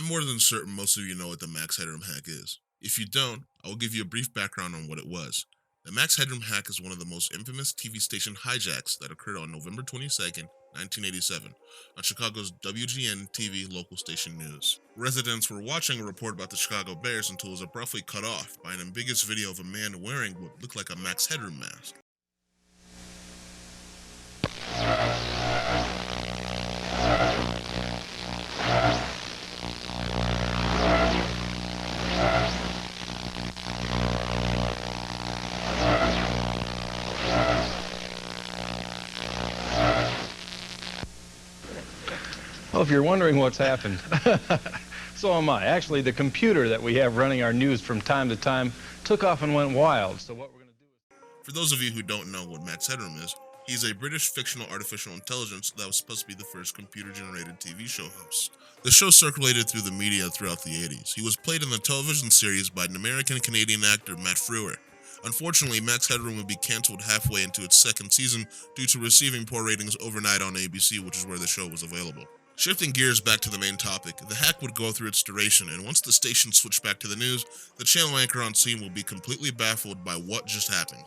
I'm more than certain most of you know what the Max Headroom hack is. If you don't, I will give you a brief background on what it was. The Max Headroom hack is one of the most infamous TV station hijacks that occurred on November 22nd, 1987, on Chicago's WGN TV local station news. Residents were watching a report about the Chicago Bears until it was abruptly cut off by an ambiguous video of a man wearing what looked like a Max Headroom mask. Well, if you're wondering what's happened, so am I. Actually, the computer that we have running our news from time to time took off and went wild. So what we're going to do is... For those of you who don't know what Max Headroom is, he's a British fictional artificial intelligence that was supposed to be the first computer-generated TV show host. The show circulated through the media throughout the 80s. He was played in the television series by an American-Canadian actor, Matt Frewer. Unfortunately, Max Headroom would be cancelled halfway into its second season due to receiving poor ratings overnight on ABC, which is where the show was available. Shifting gears back to the main topic, the hack would go through its duration, and once the station switched back to the news, the channel anchor on scene will be completely baffled by what just happened.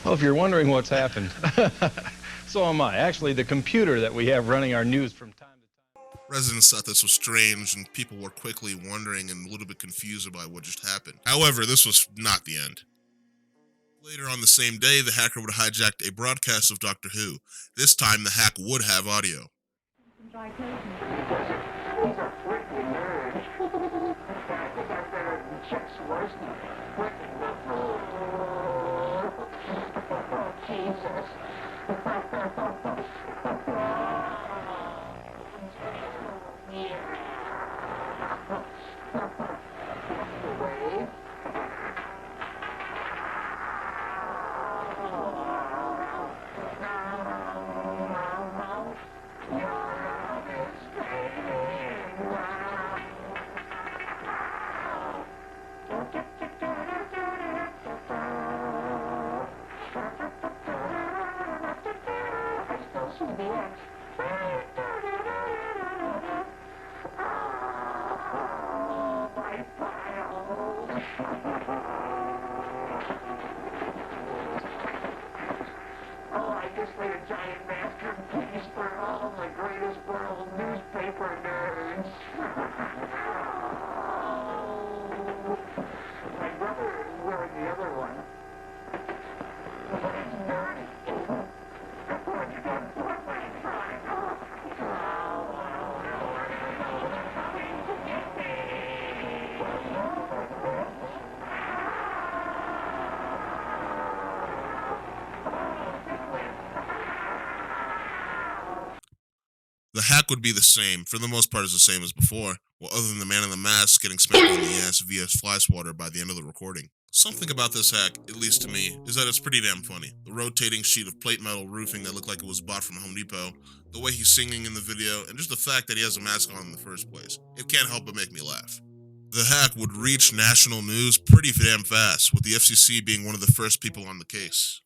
Well, if you're wondering what's happened, so am I. Actually, the computer that we have running our news from time to time... Residents thought this was strange, and people were quickly wondering and a little bit confused about what just happened. However, this was not the end. Later on the same day, the hacker would have hijacked a broadcast of Doctor Who. This time, the hack would have audio. I just made a giant masterpiece for all the greatest world newspaper nerds. My brother is wearing the other one. But it's nerdy. What you done put my time? The hack would be the same, for the most part it's the same as before, well other than the man in the mask getting smacked in the ass via fly swatter by the end of the recording. Something about this hack, at least to me, is that it's pretty damn funny. The rotating sheet of plate metal roofing that looked like it was bought from Home Depot, the way he's singing in the video, and just the fact that he has a mask on in the first place. It can't help but make me laugh. The hack would reach national news pretty damn fast, with the FCC being one of the first people on the case.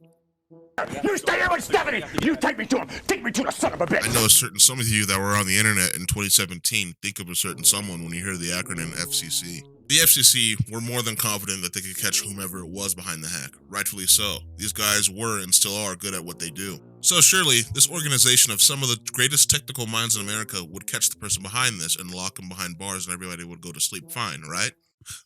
You stay here with Stephanie! You take me to him! Take me to the son of a bitch! I know some of you that were on the internet in 2017 think of a certain someone when you hear the acronym FCC. The FCC were more than confident that they could catch whomever it was behind the hack. Rightfully so. These guys were and still are good at what they do. So surely, this organization of some of the greatest technical minds in America would catch the person behind this and lock him behind bars and everybody would go to sleep fine, right?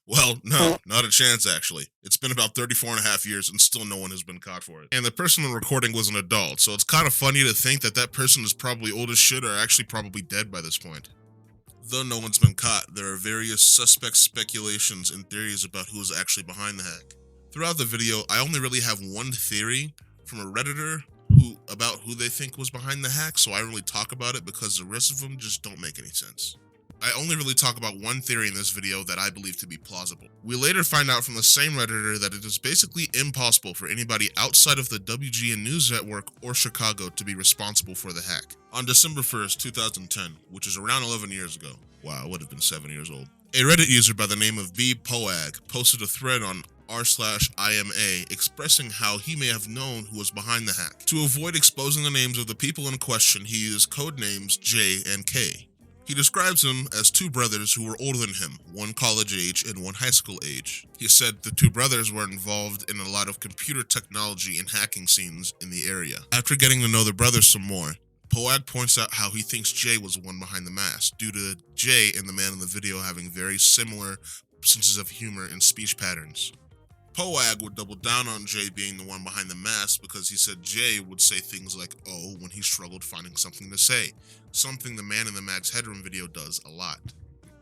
Well, no, not a chance actually. It's been about 34 and a half years and still no one has been caught for it. And the person in the recording was an adult, so it's kind of funny to think that that person is probably old as shit or actually probably dead by this point. Though no one's been caught, there are various suspect speculations and theories about who is actually behind the hack. Throughout the video, I only really have one theory from a Redditor about who they think was behind the hack, so I don't really talk about it because the rest of them just don't make any sense. I only really talk about one theory in this video that I believe to be plausible. We later find out from the same Redditor that it is basically impossible for anybody outside of the WGN News Network or Chicago to be responsible for the hack. On December 1st, 2010, which is around 11 years ago, wow, I would have been 7 years old, a Reddit user by the name of bpoag posted a thread on r/IMA expressing how he may have known who was behind the hack. To avoid exposing the names of the people in question, he used code names J and K. He describes them as two brothers who were older than him, one college age and one high school age. He said the two brothers were involved in a lot of computer technology and hacking scenes in the area. After getting to know the brothers some more, Poag points out how he thinks Jay was the one behind the mask, due to Jay and the man in the video having very similar senses of humor and speech patterns. Poag would double down on Jay being the one behind the mask because he said Jay would say things like "oh" when he struggled finding something to say, something the man in the Mag's Headroom video does a lot.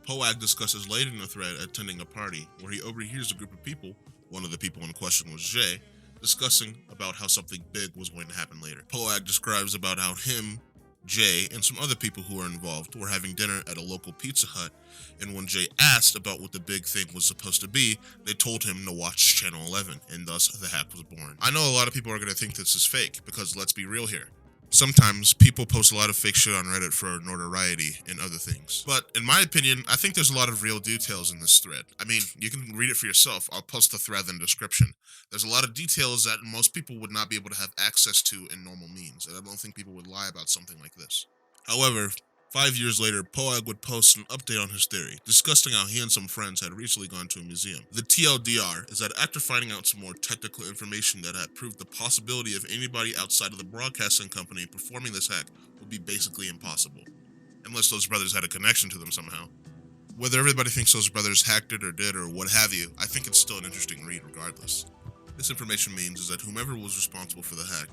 Poag discusses later in the thread attending a party where he overhears a group of people, one of the people in question was Jay, discussing about how something big was going to happen later. Poag describes about how him, Jay, and some other people who were involved were having dinner at a local Pizza Hut, and when Jay asked about what the big thing was supposed to be, they told him to watch Channel 11, and thus the hack was born. I know a lot of people are going to think this is fake, because let's be real here. Sometimes people post a lot of fake shit on Reddit for notoriety and other things. But in my opinion, I think there's a lot of real details in this thread. I mean, you can read it for yourself. I'll post the thread in the description. There's a lot of details that most people would not be able to have access to in normal means, and I don't think people would lie about something like this. However, 5 years later, Poag would post an update on his theory, discussing how he and some friends had recently gone to a museum. The TLDR is that after finding out some more technical information that had proved the possibility of anybody outside of the broadcasting company performing this hack would be basically impossible, unless those brothers had a connection to them somehow. Whether everybody thinks those brothers hacked it or did or what have you, I think it's still an interesting read regardless. This information means is that whomever was responsible for the hack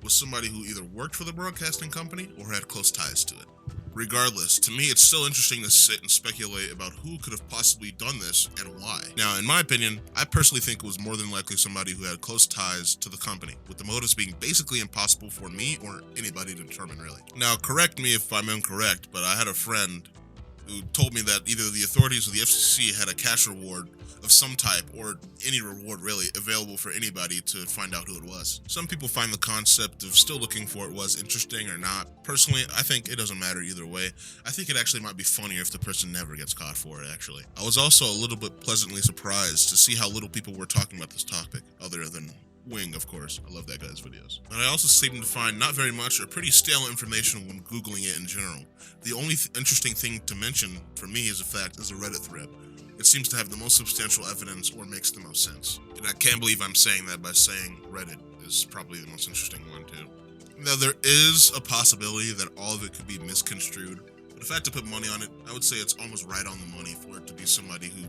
was somebody who either worked for the broadcasting company or had close ties to it. Regardless, to me it's still interesting to sit and speculate about who could have possibly done this and why. Now, in my opinion, I personally think it was more than likely somebody who had close ties to the company, with the motives being basically impossible for me or anybody to determine really. Now, correct me if I'm incorrect, but I had a friend who told me that either the authorities or the FCC had a cash reward of some type, or any reward really, available for anybody to find out who it was. Some people find the concept of still looking for it was interesting or not. Personally, I think it doesn't matter either way. I think it actually might be funnier if the person never gets caught for it, actually. I was also a little bit pleasantly surprised to see how little people were talking about this topic, other than Wing, of course. I love that guy's videos. But I also seem to find not very much or pretty stale information when Googling it in general. The only interesting thing to mention, for me as a fact, is a Reddit thread. It seems to have the most substantial evidence or makes the most sense. And I can't believe I'm saying that by saying Reddit is probably the most interesting one too. Now, there is a possibility that all of it could be misconstrued, but if I had to put money on it, I would say it's almost right on the money for it to be somebody who,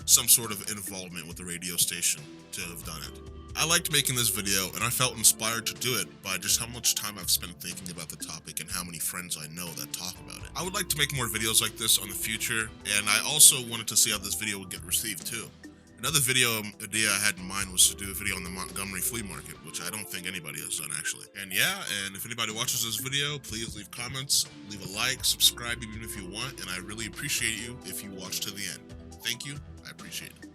some sort of involvement with the radio station to have done it. I liked making this video, and I felt inspired to do it by just how much time I've spent thinking about the topic and how many friends I know that talk about it. I would like to make more videos like this on the future, and I also wanted to see how this video would get received too. Another video idea I had in mind was to do a video on the Montgomery flea market, which I don't think anybody has done actually. And yeah, and if anybody watches this video, please leave comments, leave a like, subscribe even if you want, and I really appreciate you if you watch to the end. Thank you, I appreciate it.